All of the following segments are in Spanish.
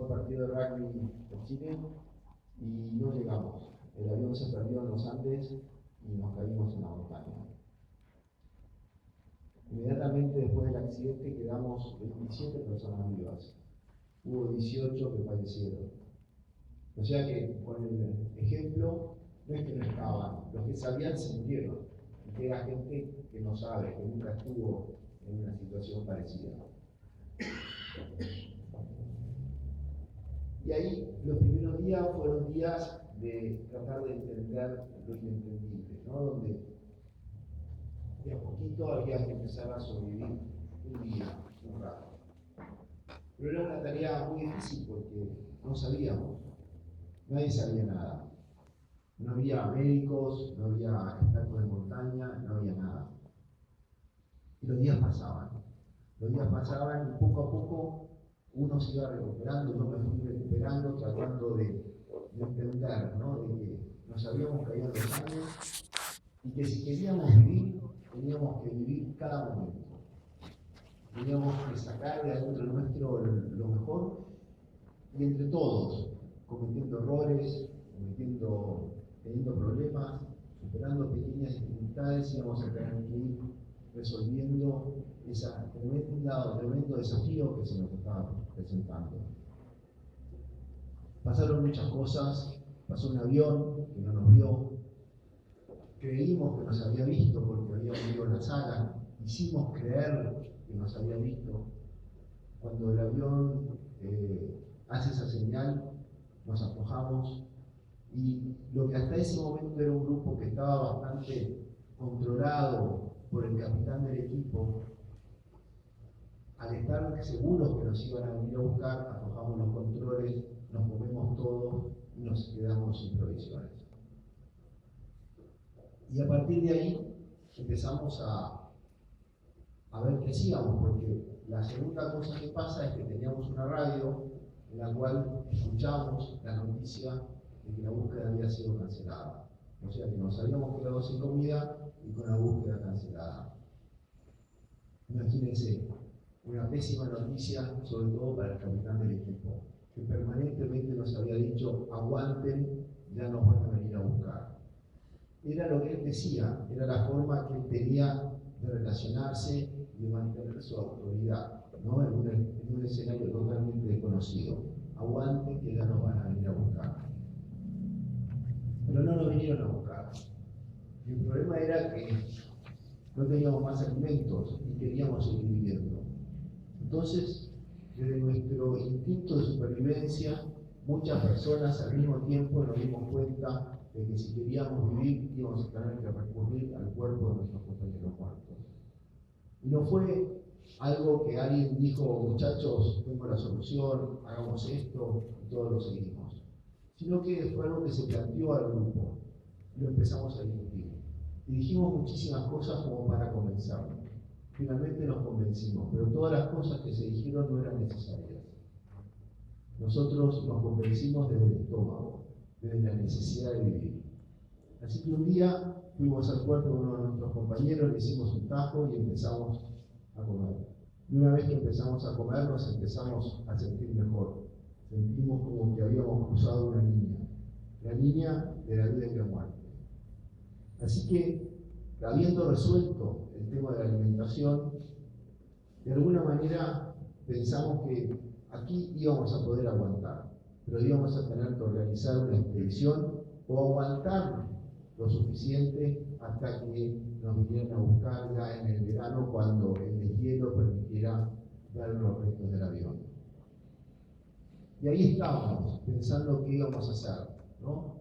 partido de rugby en Chile y no llegamos. El avión se perdió en los Andes y nos caímos en la montaña. Inmediatamente después del accidente quedamos 27 personas vivas. Hubo 18 que fallecieron. O sea que con el ejemplo, no es que no estaban, los que sabían se murieron. Y que era gente que no sabe, que nunca estuvo en una situación parecida. Y ahí los primeros días fueron días de tratar de entender lo inentendible, ¿no? Donde de a poquito había que empezar a sobrevivir un día, un rato. Pero era una tarea muy difícil porque no sabíamos, nadie sabía nada. No había médicos, no había expertos de montaña, no había nada. Y los días pasaban y poco a poco uno se iba recuperando, yo me fui recuperando, tratando de entender, ¿no? De que nos habíamos caído en los años y que si queríamos vivir, teníamos que vivir cada momento. Teníamos que sacar de adentro nuestro lo mejor y entre todos, cometiendo errores, teniendo problemas, superando pequeñas dificultades, íbamos a tener que ir resolviendo ese tremendo desafío que se nos estaba presentando. Pasaron muchas cosas, pasó un avión que no nos vio, creímos que nos había visto porque había venido en la sala, hicimos creer que nos había visto. Cuando el avión hace esa señal, nos aflojamos y lo que hasta ese momento era un grupo que estaba bastante controlado por el capitán del equipo, al estar seguros que nos iban a venir a buscar, aflojamos los controles, nos movemos todos y nos quedamos sin provisiones. Y a partir de ahí empezamos a ver qué hacíamos, porque la segunda cosa que pasa es que teníamos una radio en la cual escuchamos la noticia de que la búsqueda había sido cancelada. O sea que nos habíamos quedado sin comida y con la búsqueda cancelada. Imagínense, una pésima noticia, sobre todo para el capitán del equipo, que permanentemente nos había dicho: aguanten, ya nos van a venir a buscar. Era lo que él decía, era la forma que él tenía de relacionarse y de mantener su autoridad, ¿no? en un escenario totalmente desconocido. Aguanten, que ya nos van a venir a buscar. Pero no nos vinieron a buscar. Y el problema era que no teníamos más alimentos y queríamos seguir viviendo. Entonces, desde nuestro instinto de supervivencia, muchas personas al mismo tiempo nos dimos cuenta de que si queríamos vivir íbamos a tener que recurrir al cuerpo de nuestros compañeros muertos. Y no fue algo que alguien dijo: muchachos, tengo la solución, hagamos esto, y todos lo seguimos. Sino que fue algo que se planteó al grupo y lo empezamos a discutir. Y dijimos muchísimas cosas como para convencernos. Finalmente nos convencimos, pero todas las cosas que se dijeron no eran necesarias. Nosotros nos convencimos desde el estómago, desde la necesidad de vivir. Así que un día fuimos al cuarto de uno de nuestros compañeros, le hicimos un tajo y empezamos a comer. Y una vez que empezamos a comer, nos empezamos a sentir mejor. Sentimos como que habíamos cruzado una línea, la línea de la vida y la muerte. Así que, habiendo resuelto el tema de la alimentación, de alguna manera pensamos que aquí íbamos a poder aguantar, pero íbamos a tener que organizar una expedición o aguantar lo suficiente hasta que nos vinieran a buscar ya en el verano, cuando el deshielo permitiera ver los restos del avión. Y ahí estábamos, pensando qué íbamos a hacer, ¿no?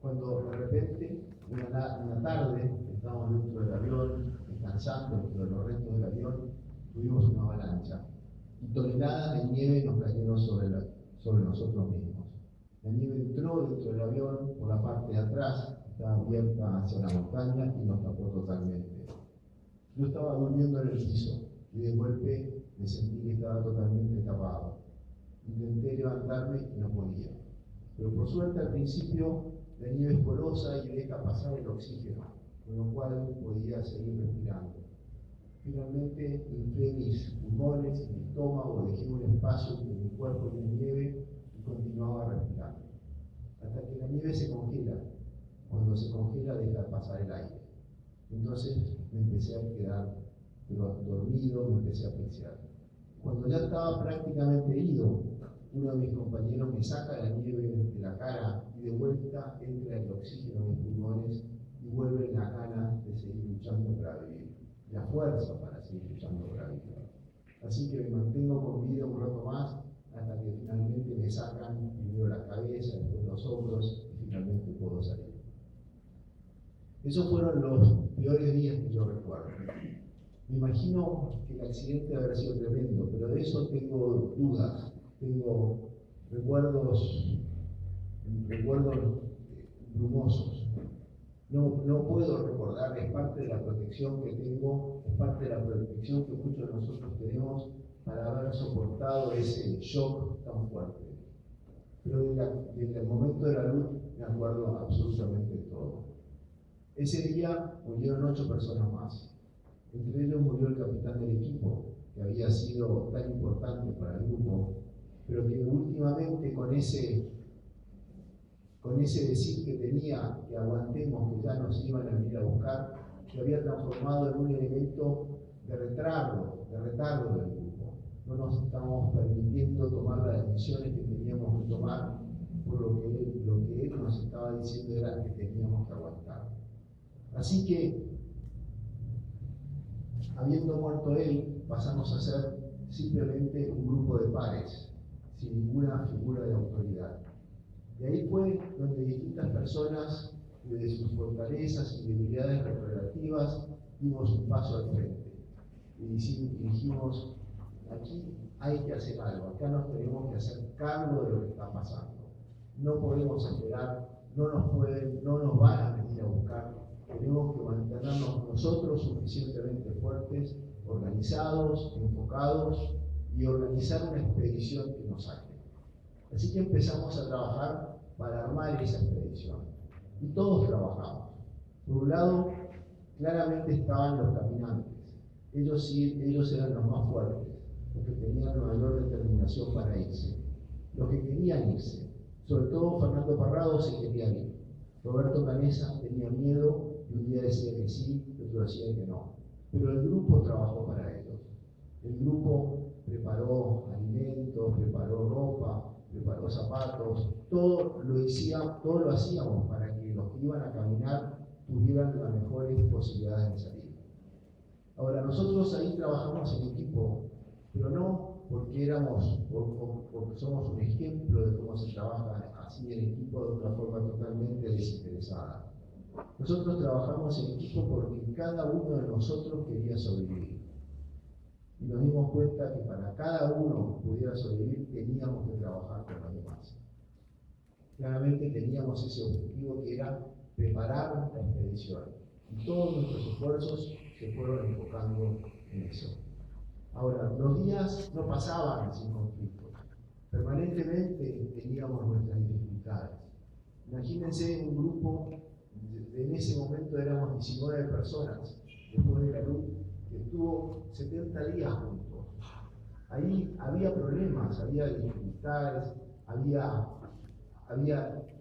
Cuando de repente, una tarde, estábamos dentro del avión, descansando dentro de los restos del avión, tuvimos una avalancha. Y toneladas de nieve nos cayeron sobre nosotros mismos. La nieve entró dentro del avión por la parte de atrás, estaba abierta hacia la montaña y nos tapó totalmente. Yo estaba durmiendo en el piso y de golpe me sentí que estaba totalmente tapado. Intenté levantarme y no podía. Pero por suerte al principio la nieve es porosa y deja pasar el oxígeno, con lo cual podía seguir respirando. Finalmente inflé mis pulmones, mi estómago, dejé un espacio entre mi cuerpo y la nieve pasar el aire. Entonces me empecé a quedar dormido, me empecé a apreciar. Cuando ya estaba prácticamente ido, uno de mis compañeros me saca la nieve de la cara y de vuelta entra el oxígeno en mis pulmones y vuelve la gana de seguir luchando para vivir, la fuerza para seguir luchando para vivir. Así que me mantengo con vida un rato más hasta que finalmente me sacan primero la cabeza, después los hombros y finalmente puedo salir. Esos fueron los peores días que yo recuerdo. Me imagino que el accidente debe haber sido tremendo, pero de eso tengo dudas, tengo recuerdos brumosos. No puedo recordar, es parte de la protección que tengo, es parte de la protección que muchos de nosotros tenemos para haber soportado ese shock tan fuerte. Pero desde el momento de la luz me acuerdo absolutamente todo. Ese día murieron 8 personas más. Entre ellos murió el capitán del equipo, que había sido tan importante para el grupo, pero que últimamente con ese decir que tenía, que aguantemos, que ya nos iban a venir a buscar, se había transformado en un elemento de retardo del grupo. No nos estábamos permitiendo tomar las decisiones que teníamos que tomar, por lo que él nos estaba diciendo era que teníamos que aguantar. Así que, habiendo muerto él, pasamos a ser simplemente un grupo de pares, sin ninguna figura de autoridad. Y ahí fue donde distintas personas, desde sus fortalezas y debilidades relativas, dimos un paso al frente. Y dijimos, aquí hay que hacer algo, acá nos tenemos que hacer cargo de lo que está pasando. No podemos esperar, no nos van a venir a buscar, tenemos que mantenernos nosotros suficientemente fuertes, organizados, enfocados y organizar una expedición que nos saque. Así que empezamos a trabajar para armar esa expedición. Y todos trabajamos. Por un lado, claramente estaban los caminantes. Ellos eran los más fuertes, los que tenían la mayor determinación para irse. Los que querían irse. Sobre todo Fernando Parrado se quería ir. Roberto Canesa tenía miedo y un día decía que sí, y otro decía que no. Pero el grupo trabajó para ellos. El grupo preparó alimentos, preparó ropa, preparó zapatos, todo lo hacíamos para que los que iban a caminar tuvieran las mejores posibilidades de salir. Ahora, nosotros ahí trabajamos en equipo, pero no porque porque somos un ejemplo de cómo se trabaja así en equipo de una forma totalmente desinteresada. Nosotros trabajamos en equipo porque cada uno de nosotros quería sobrevivir. Y nos dimos cuenta que para cada uno pudiera sobrevivir teníamos que trabajar con los demás. Claramente teníamos ese objetivo que era preparar la expedición. Y todos nuestros esfuerzos se fueron enfocando en eso. Ahora, los días no pasaban sin conflictos. Permanentemente teníamos nuestras dificultades. Imagínense un grupo, en ese momento éramos 19 personas, después de la luz, que estuvo 70 días juntos. Ahí había problemas, había dificultades, había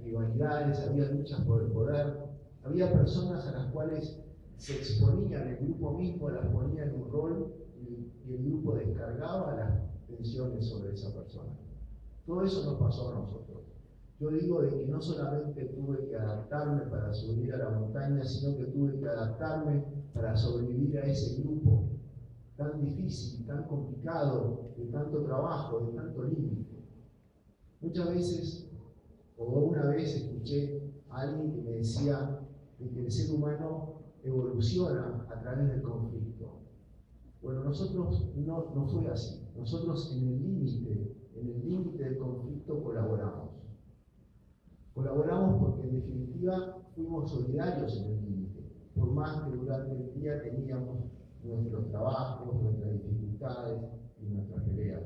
rivalidades, había luchas por el poder, había personas a las cuales se exponían, el grupo mismo las ponía en un rol y el grupo descargaba las tensiones sobre esa persona. Todo eso nos pasó a nosotros. Yo digo de que no solamente tuve que adaptarme para subir a la montaña, sino que tuve que adaptarme para sobrevivir a ese grupo tan difícil, tan complicado, de tanto trabajo, de tanto límite. Muchas veces, o una vez escuché a alguien que me decía que el ser humano evoluciona a través del conflicto. Bueno, nosotros no fue así. Nosotros en el límite del conflicto colaboramos. Colaboramos porque en definitiva fuimos solidarios en el límite, por más que durante el día teníamos nuestros trabajos, nuestras dificultades y nuestras peleas.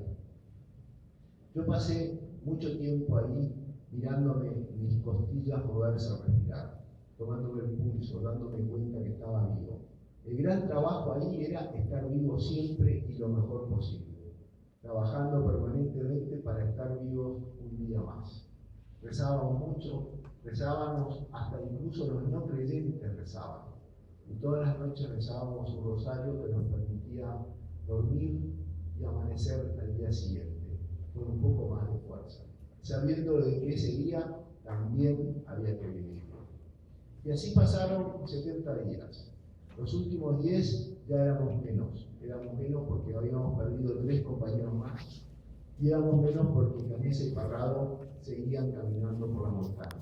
Yo pasé mucho tiempo ahí mirándome mis costillas moverse al respirar, tomándome el pulso, dándome cuenta que estaba vivo. El gran trabajo ahí era estar vivo siempre y lo mejor posible, trabajando permanentemente para estar vivos un día más. rezábamos mucho, rezábamos, hasta incluso los no creyentes rezaban. Y todas las noches rezábamos un rosario que nos permitía dormir y amanecer al día siguiente, con un poco más de fuerza, sabiendo de que ese día también había que vivir. Y así pasaron 70 días. Los últimos 10 ya éramos menos porque habíamos perdido 3 compañeros más, y éramos menos porque Canessa y Parrado seguían caminando por la montaña.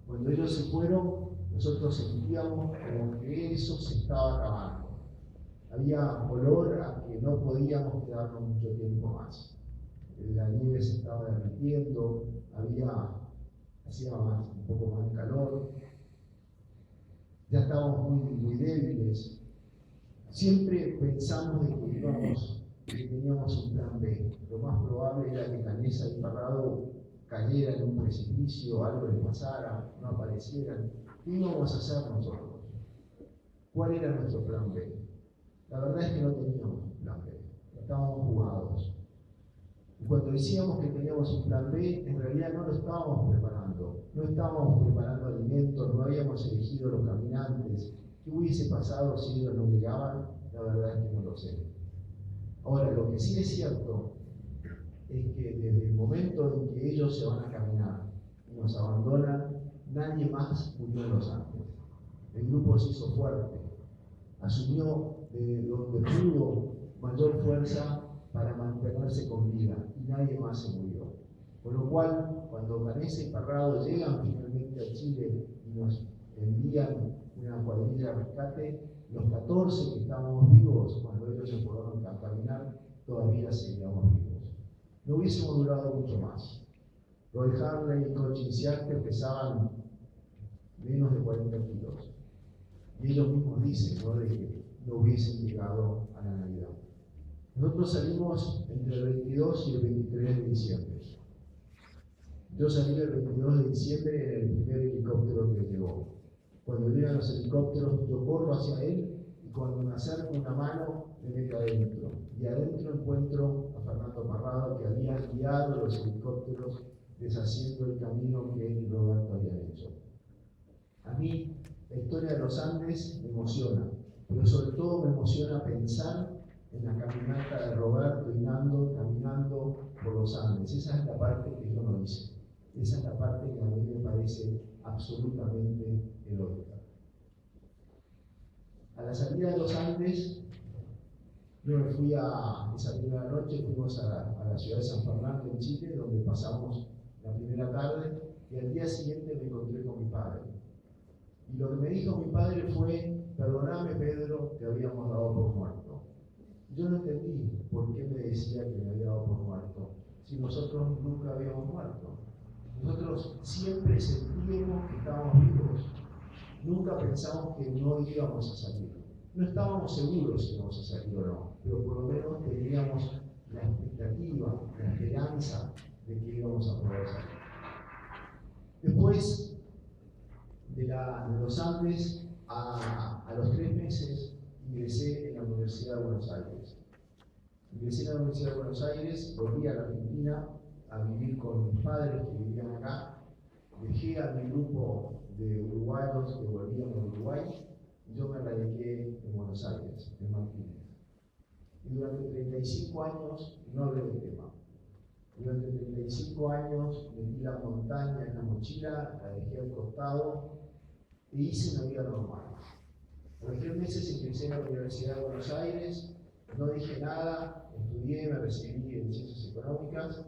Cuando ellos se fueron, nosotros sentíamos como que eso se estaba acabando. Había olor a que no podíamos quedarnos mucho tiempo más. La nieve se estaba derritiendo, hacía un poco más de calor, ya estábamos muy débiles. Siempre pensamos de que teníamos un plan B. Lo más probable era que Canessa y Parrado cayeran en un precipicio, algo les pasara, no aparecieran. ¿Qué íbamos a hacer nosotros? ¿Cuál era nuestro plan B? La verdad es que no teníamos un plan B, estábamos jugados. Y cuando decíamos que teníamos un plan B, en realidad no lo estábamos preparando. No estábamos preparando alimentos, no habíamos elegido los caminantes. ¿Qué hubiese pasado si ellos no llegaban? La verdad es que no lo sé. Ahora, lo que sí es cierto es que desde el momento en que ellos se van a caminar y nos abandonan, nadie más murió en los Andes. El grupo se hizo fuerte, asumió de donde pudo mayor fuerza para mantenerse con vida, y nadie más se murió. Por lo cual, cuando Canessa y Parrado llegan finalmente a Chile y nos envían una cuadrilla de rescate, los 14 que estábamos vivos, cuando ellos se fueron a caminar, todavía seguíamos vivos. No hubiésemos durado mucho más. Roy Harley y Cochin Siarte pesaban menos de 40 kilos. Y ellos mismos dicen, ¿no?, de que no hubiesen llegado a la Navidad. Nosotros salimos entre el 22 y el 23 de diciembre. Yo salí el 22 de diciembre en el primer helicóptero que llegó. Cuando llegan los helicópteros, yo corro hacia él, y cuando me acerco una mano, me meto adentro. Y adentro encuentro a Fernando Parrado, que había guiado los helicópteros deshaciendo el camino que él y Roberto habían hecho. A mí, la historia de los Andes me emociona, pero sobre todo me emociona pensar en la caminata de Roberto y Nando caminando por los Andes. Esa es la parte que yo no hice. Esa es la parte que a mí me parece absolutamente heroica. A la salida de los Andes, yo me fui esa primera noche, fuimos a la ciudad de San Fernando, en Chile, donde pasamos la primera tarde, y al día siguiente me encontré con mi padre. Y lo que me dijo mi padre fue: perdoname, Pedro, te habíamos dado por muerto. Yo no entendí por qué me decía que me había dado por muerto, si nosotros nunca habíamos muerto. Nosotros siempre sentíamos que estábamos vivos, nunca pensamos que no íbamos a salir. No estábamos seguros si íbamos a salir o no, pero por lo menos teníamos la expectativa, la esperanza de que íbamos a poder salir. Después de los Andes, a los 3 meses, ingresé en la Universidad de Buenos Aires. Ingresé en la Universidad de Buenos Aires, volví a la Argentina a vivir con mis padres que vivían acá. Dejé a mi grupo de uruguayos que volvían a Uruguay, y yo me radiqué en Buenos Aires, en Martínez. Y durante 35 años, no hablé del tema, durante 35 años metí la montaña en la mochila, la dejé al costado e hice una vida normal. A los 3 meses ingresé a la Universidad de Buenos Aires, no dije nada, estudié, me recibí en Ciencias Económicas,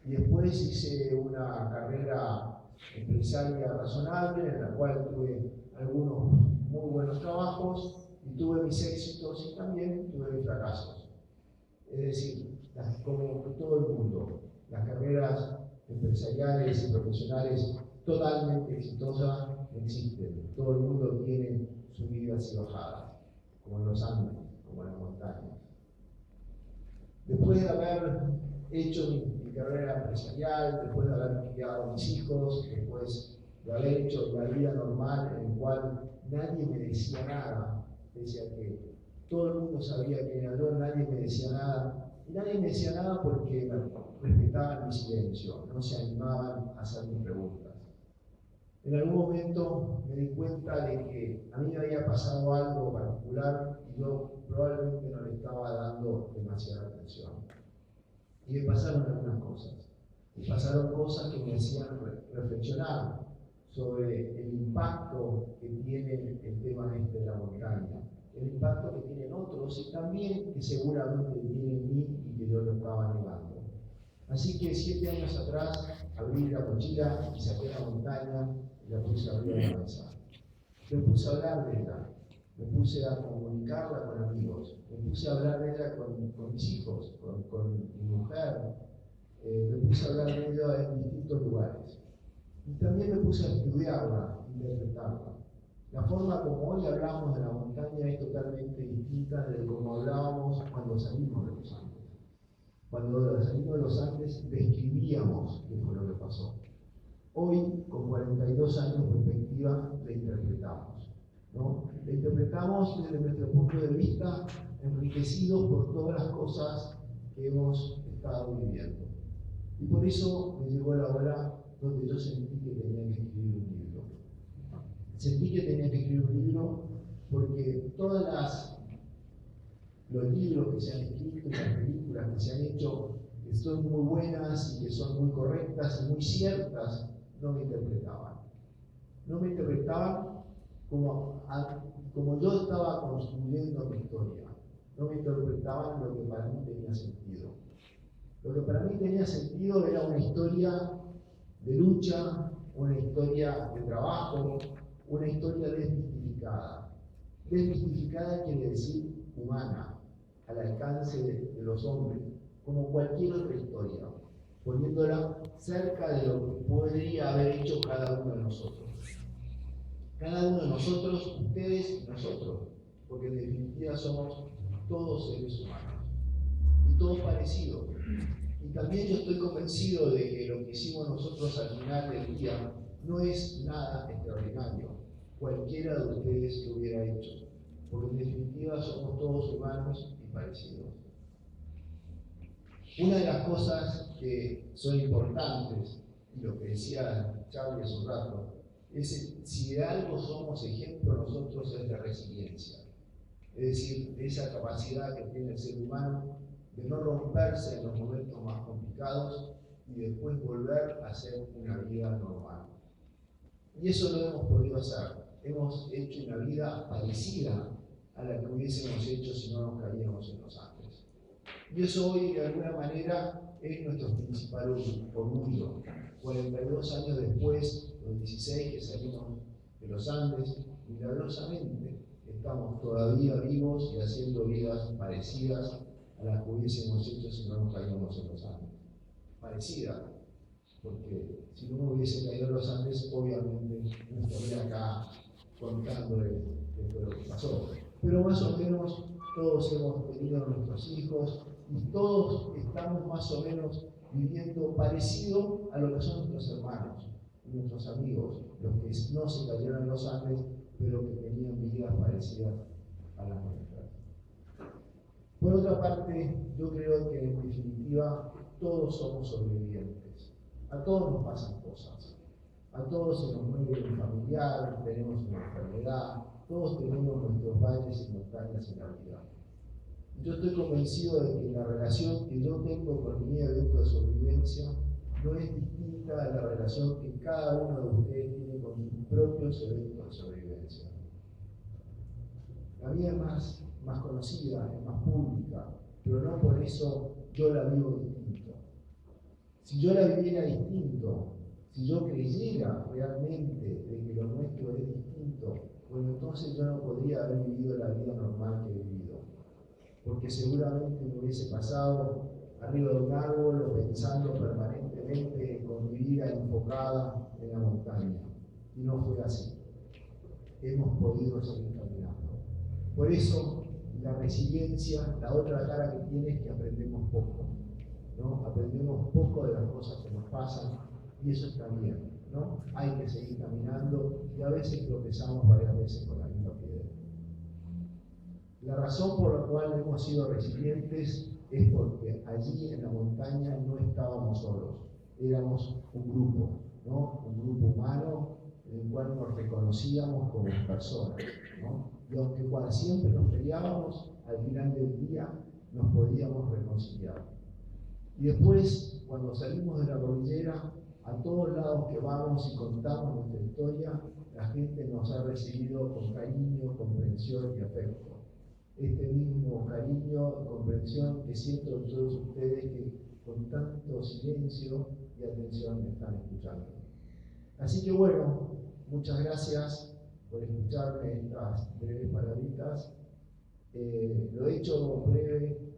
y después hice una carrera empresaria razonable, en la cual tuve algunos muy buenos trabajos, y tuve mis éxitos y también tuve mis fracasos. Es decir, como todo el mundo, las carreras empresariales y profesionales totalmente exitosas no existen. Todo el mundo tiene subidas y bajadas, como en los Andes, como en las montañas. Después de haber hecho mi carrera empresarial, después de haber criado a mis hijos, después de haber hecho la vida normal en la cual nadie me decía nada, pese a que todo el mundo sabía que era yo, nadie me decía nada. Y nadie me decía nada porque respetaban mi silencio, no se animaban a hacerme preguntas. En algún momento me di cuenta de que a mí me había pasado algo particular y yo probablemente no le estaba dando demasiada atención. Y me pasaron algunas cosas. Me pasaron cosas que me hacían reflexionar sobre el impacto que tiene el tema de la montaña, el impacto que tienen otros y también que seguramente tiene en mí y que yo lo estaba negando. Así que 7 años atrás abrí la mochila y saqué la montaña y la puse arriba de la mesa. Me puse a hablar de ella, me puse a comunicarla con amigos, me puse a hablar de ella con mis hijos, con mi mujer, me puse a hablar de ella en distintos lugares. Y también me puse a estudiarla, interpretarla. La forma como hoy hablamos de la montaña es totalmente distinta de como hablábamos cuando salimos de los Andes. Cuando salimos de los Andes describíamos qué fue lo que pasó. Hoy, con 42 años de perspectiva, la interpretamos, ¿no? La interpretamos desde nuestro punto de vista, enriquecidos por todas las cosas que hemos estado viviendo. Y por eso me llegó la hora donde yo sentí que tenía que escribir un libro. Sentí que tenía que escribir un libro porque todos los libros que se han escrito y las películas que se han hecho, que son muy buenas y que son muy correctas y muy ciertas, no me interpretaban. No me interpretaban como yo estaba construyendo mi historia. No me interpretaban lo que para mí tenía sentido. Lo que para mí tenía sentido era una historia de lucha, una historia de trabajo, una historia desmistificada. Desmistificada quiere decir humana, al alcance de los hombres, como cualquier otra historia, poniéndola cerca de lo que podría haber hecho cada uno de nosotros. Cada uno de nosotros, ustedes y nosotros, porque en definitiva somos todos seres humanos y todos parecidos. Y también yo estoy convencido de que lo que hicimos nosotros al final del día no es nada extraordinario, cualquiera de ustedes lo hubiera hecho, porque en definitiva somos todos humanos y parecidos. Una de las cosas que son importantes, y lo que decía Charlie hace un rato, es si de algo somos ejemplo nosotros es de resiliencia, es decir, de esa capacidad que tiene el ser humano de no romperse en los momentos más complicados y después volver a hacer una vida normal. Y eso lo hemos podido hacer. Hemos hecho una vida parecida a la que hubiésemos hecho si no nos caíamos en los Andes. Y eso hoy, de alguna manera, es nuestro principal orgullo. 42 años después, los 16 que salimos de los Andes, milagrosamente estamos todavía vivos y haciendo vidas parecidas a las que hubiésemos hecho si no nos caíamos en los Andes. Parecida, porque si no me hubiese caído en los Andes, obviamente no estaría acá contándole qué fue lo que pasó. Pero más o menos todos hemos tenido nuestros hijos y todos estamos más o menos viviendo parecido a lo que son nuestros hermanos, nuestros amigos, los que no se cayeron en los Andes, pero que tenían vidas parecidas a las nuestras. Por otra parte, yo creo que en definitiva todos somos sobrevivientes. A todos nos pasan cosas. A todos se nos muere un familiar, tenemos una enfermedad, todos tenemos nuestros valles y montañas en la vida. Yo estoy convencido de que la relación que yo tengo con mi evento de sobrevivencia no es distinta a la relación que cada uno de ustedes tiene con sus propios eventos de sobrevivencia. La mía es más conocida, es más pública, pero no por eso yo la vivo distinto. Si yo la viviera distinto, si yo creyera realmente de que lo nuestro es distinto, bueno, entonces yo no podría haber vivido la vida normal que he vivido, porque seguramente me hubiese pasado arriba de un árbol o pensando permanentemente con mi vida enfocada en la montaña, y no fue así. Hemos podido seguir caminando. Por eso, la resiliencia, la otra cara que tiene es que aprendemos poco, ¿no? Aprendemos poco de las cosas que nos pasan y eso está bien, ¿no? Hay que seguir caminando y a veces tropezamos varias veces con la misma piedra. La razón por la cual hemos sido resilientes es porque allí en la montaña no estábamos solos, éramos un grupo, ¿no? Un grupo humano en el cual nos reconocíamos como personas, ¿no? Y aunque siempre nos peleábamos, al final del día nos podíamos reconciliar. Y después, cuando salimos de la cordillera, a todos lados que vamos y contamos nuestra historia, la gente nos ha recibido con cariño, comprensión y afecto. Este mismo cariño y comprensión que siento en todos ustedes que con tanto silencio y atención me están escuchando. Así que bueno, muchas gracias por escucharme estas breves palabritas. Lo he hecho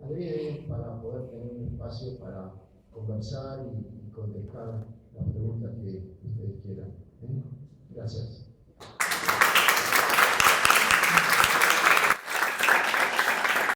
adrede para poder tener un espacio para conversar y contestar las preguntas que ustedes quieran. Gracias.